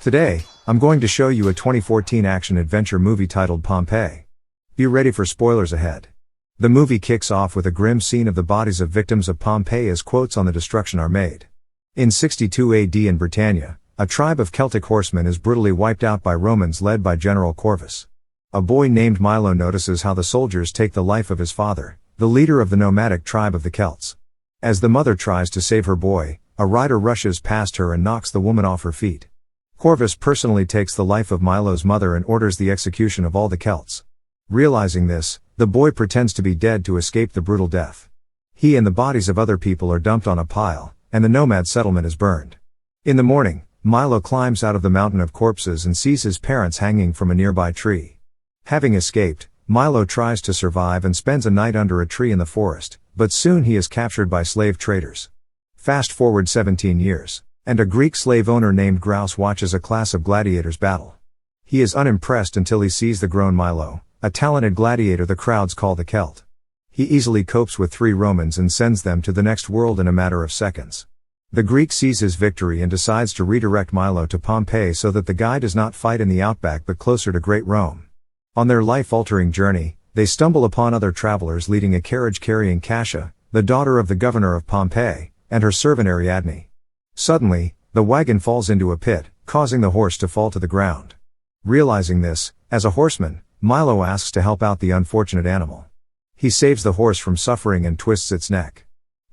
Today, I'm going to show you a 2014 action-adventure movie titled Pompeii. Be ready for spoilers ahead. The movie kicks off with a grim scene of the bodies of victims of Pompeii as quotes on the destruction are made. In 62 AD in Britannia, a tribe of Celtic horsemen is brutally wiped out by Romans led by General Corvus. A boy named Milo notices how the soldiers take the life of his father, the leader of the nomadic tribe of the Celts. As the mother tries to save her boy, a rider rushes past her and knocks the woman off her feet. Corvus personally takes the life of Milo's mother and orders the execution of all the Celts. Realizing this, the boy pretends to be dead to escape the brutal death. He and the bodies of other people are dumped on a pile, and the nomad settlement is burned. In the morning, Milo climbs out of the mountain of corpses and sees his parents hanging from a nearby tree. Having escaped, Milo tries to survive and spends a night under a tree in the forest, but soon he is captured by slave traders. Fast forward 17 years, and a Greek slave owner named Grouse watches a class of gladiators battle. He is unimpressed until he sees the grown Milo, a talented gladiator the crowds call the Celt. He easily copes with 3 Romans and sends them to the next world in a matter of seconds. The Greek sees his victory and decides to redirect Milo to Pompeii so that the guy does not fight in the outback but closer to Great Rome. On their life-altering journey, they stumble upon other travelers leading a carriage carrying Cassia, the daughter of the governor of Pompeii, and her servant Ariadne. Suddenly, the wagon falls into a pit, causing the horse to fall to the ground. Realizing this, as a horseman, Milo asks to help out the unfortunate animal. He saves the horse from suffering and twists its neck.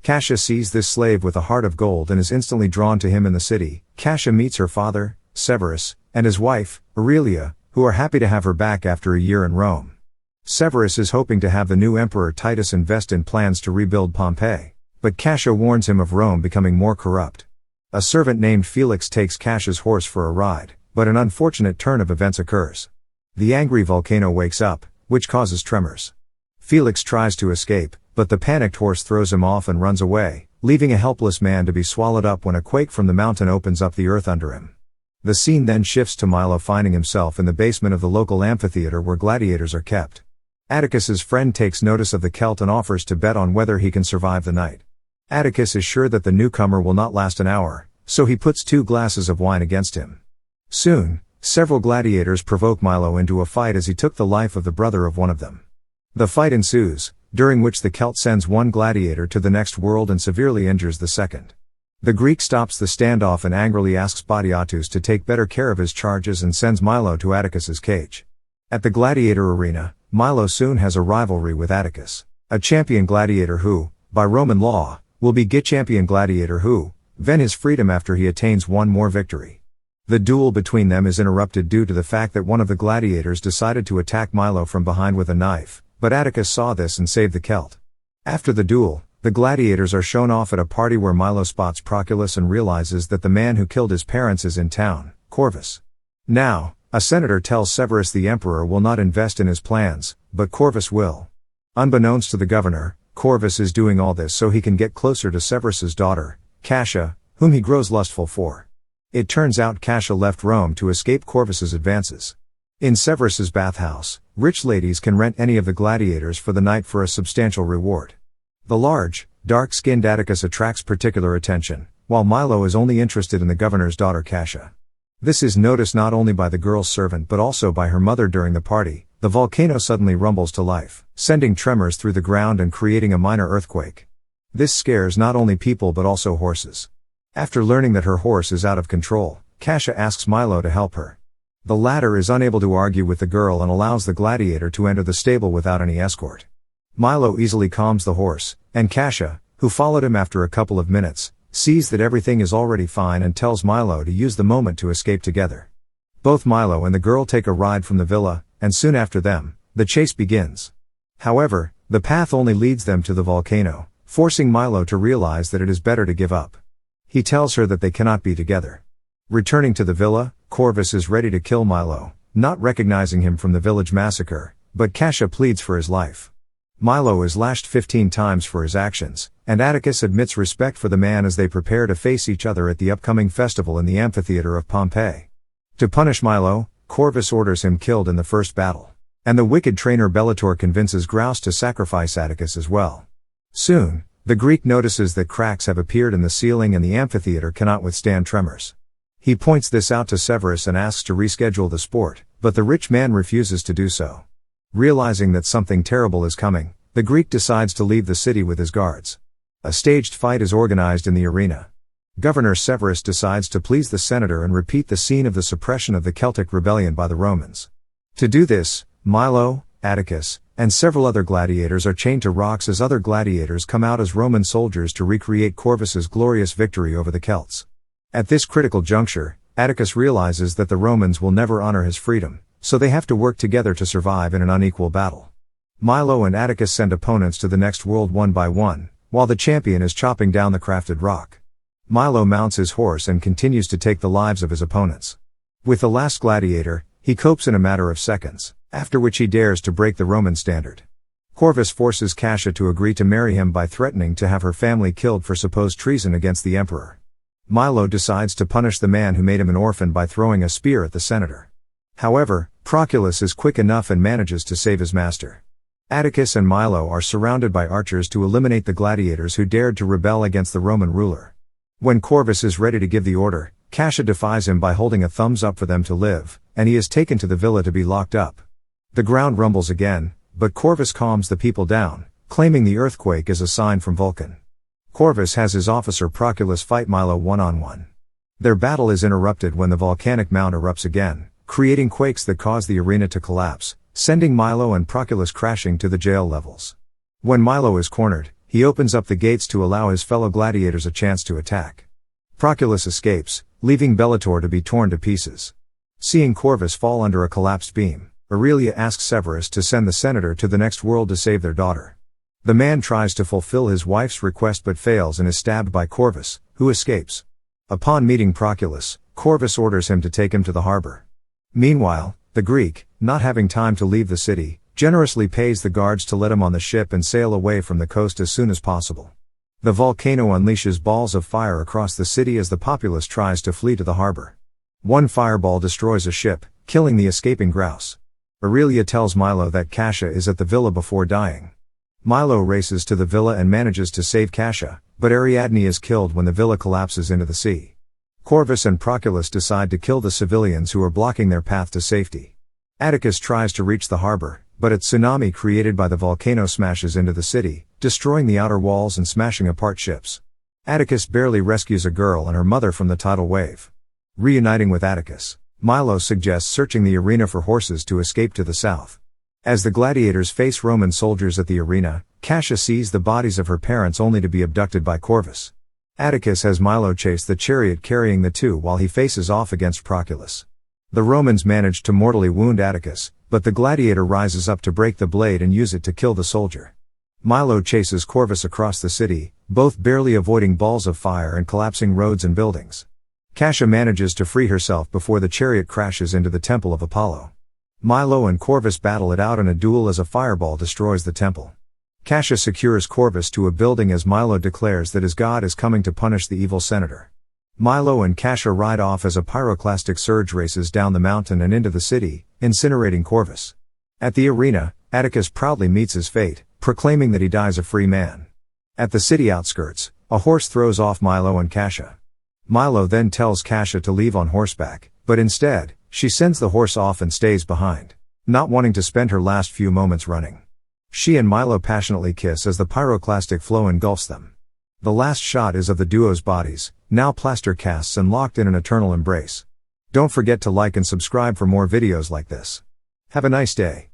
Cassia sees this slave with a heart of gold and is instantly drawn to him in the city. Cassia meets her father, Severus, and his wife, Aurelia, who are happy to have her back after a year in Rome. Severus is hoping to have the new emperor Titus invest in plans to rebuild Pompeii, but Cassia warns him of Rome becoming more corrupt. A servant named Felix takes Cassia's horse for a ride, but an unfortunate turn of events occurs. The angry volcano wakes up, which causes tremors. Felix tries to escape, but the panicked horse throws him off and runs away, leaving a helpless man to be swallowed up when a quake from the mountain opens up the earth under him. The scene then shifts to Milo finding himself in the basement of the local amphitheater where gladiators are kept. Atticus's friend takes notice of the Celt and offers to bet on whether he can survive the night. Atticus is sure that the newcomer will not last an hour, so he puts 2 glasses of wine against him. Soon, several gladiators provoke Milo into a fight as he took the life of the brother of one of them. The fight ensues, during which the Celt sends one gladiator to the next world and severely injures the second. The Greek stops the standoff and angrily asks Batiatus to take better care of his charges and sends Milo to Atticus's cage. At the gladiator arena, Milo soon has a rivalry with Atticus, a champion gladiator who, by Roman law, will be champion gladiator who, then his freedom after he attains one more victory. The duel between them is interrupted due to the fact that one of the gladiators decided to attack Milo from behind with a knife, but Atticus saw this and saved the Celt. After the duel, the gladiators are shown off at a party where Milo spots Proculus and realizes that the man who killed his parents is in town, Corvus. Now, a senator tells Severus the emperor will not invest in his plans, but Corvus will. Unbeknownst to the governor, Corvus is doing all this so he can get closer to Severus's daughter, Cassia, whom he grows lustful for. It turns out Cassia left Rome to escape Corvus's advances. In Severus's bathhouse, rich ladies can rent any of the gladiators for the night for a substantial reward. The large, dark-skinned Atticus attracts particular attention, while Milo is only interested in the governor's daughter Cassia. This is noticed not only by the girl's servant but also by her mother during the party. The volcano suddenly rumbles to life, sending tremors through the ground and creating a minor earthquake. This scares not only people but also horses. After learning that her horse is out of control, Cassia asks Milo to help her. The latter is unable to argue with the girl and allows the gladiator to enter the stable without any escort. Milo easily calms the horse, and Cassia, who followed him after a couple of minutes, sees that everything is already fine and tells Milo to use the moment to escape together. Both Milo and the girl take a ride from the villa, and soon after them, the chase begins. However, the path only leads them to the volcano, forcing Milo to realize that it is better to give up. He tells her that they cannot be together. Returning to the villa, Corvus is ready to kill Milo, not recognizing him from the village massacre, but Cassia pleads for his life. Milo is lashed 15 times for his actions, and Atticus admits respect for the man as they prepare to face each other at the upcoming festival in the amphitheater of Pompeii. To punish Milo, Corvus orders him killed in the first battle, and the wicked trainer Bellator convinces Grouse to sacrifice Atticus as well. Soon, the Greek notices that cracks have appeared in the ceiling and the amphitheater cannot withstand tremors. He points this out to Severus and asks to reschedule the sport, but the rich man refuses to do so. Realizing that something terrible is coming, the Greek decides to leave the city with his guards. A staged fight is organized in the arena. Governor Severus decides to please the senator and repeat the scene of the suppression of the Celtic rebellion by the Romans. To do this, Milo, Atticus, and several other gladiators are chained to rocks as other gladiators come out as Roman soldiers to recreate Corvus's glorious victory over the Celts. At this critical juncture, Atticus realizes that the Romans will never honor his freedom, so they have to work together to survive in an unequal battle. Milo and Atticus send opponents to the next world one by one, while the champion is chopping down the crafted rock. Milo mounts his horse and continues to take the lives of his opponents. With the last gladiator, he copes in a matter of seconds, after which he dares to break the Roman standard. Corvus forces Cassia to agree to marry him by threatening to have her family killed for supposed treason against the emperor. Milo decides to punish the man who made him an orphan by throwing a spear at the senator. However, Proculus is quick enough and manages to save his master. Atticus and Milo are surrounded by archers to eliminate the gladiators who dared to rebel against the Roman ruler. When Corvus is ready to give the order, Cassia defies him by holding a thumbs up for them to live, and he is taken to the villa to be locked up. The ground rumbles again, but Corvus calms the people down, claiming the earthquake is a sign from Vulcan. Corvus has his officer Proculus fight Milo one-on-one. Their battle is interrupted when the volcanic mount erupts again, creating quakes that cause the arena to collapse, sending Milo and Proculus crashing to the jail levels. When Milo is cornered, he opens up the gates to allow his fellow gladiators a chance to attack. Proculus escapes, leaving Bellator to be torn to pieces. Seeing Corvus fall under a collapsed beam, Aurelia asks Severus to send the senator to the next world to save their daughter. The man tries to fulfill his wife's request but fails and is stabbed by Corvus, who escapes. Upon meeting Proculus, Corvus orders him to take him to the harbor. Meanwhile, the Greek, not having time to leave the city, generously pays the guards to let him on the ship and sail away from the coast as soon as possible. The volcano unleashes balls of fire across the city as the populace tries to flee to the harbor. One fireball destroys a ship, killing the escaping grouse. Aurelia tells Milo that Cassia is at the villa before dying. Milo races to the villa and manages to save Cassia, but Ariadne is killed when the villa collapses into the sea. Corvus and Proculus decide to kill the civilians who are blocking their path to safety. Atticus tries to reach the harbor, but a tsunami created by the volcano smashes into the city, destroying the outer walls and smashing apart ships. Atticus barely rescues a girl and her mother from the tidal wave. Reuniting with Atticus, Milo suggests searching the arena for horses to escape to the south. As the gladiators face Roman soldiers at the arena, Cassia sees the bodies of her parents only to be abducted by Corvus. Atticus has Milo chase the chariot carrying the two while he faces off against Proculus. The Romans manage to mortally wound Atticus, but the gladiator rises up to break the blade and use it to kill the soldier. Milo chases Corvus across the city, both barely avoiding balls of fire and collapsing roads and buildings. Cassia manages to free herself before the chariot crashes into the temple of Apollo. Milo and Corvus battle it out in a duel as a fireball destroys the temple. Cassia secures Corvus to a building as Milo declares that his god is coming to punish the evil senator. Milo and Cassia ride off as a pyroclastic surge races down the mountain and into the city, incinerating Corvus. At the arena, Atticus proudly meets his fate, proclaiming that he dies a free man. At the city outskirts, a horse throws off Milo and Cassia. Milo then tells Cassia to leave on horseback, but instead, she sends the horse off and stays behind, not wanting to spend her last few moments running. She and Milo passionately kiss as the pyroclastic flow engulfs them. The last shot is of the duo's bodies, now plaster casts and locked in an eternal embrace. Don't forget to like and subscribe for more videos like this. Have a nice day.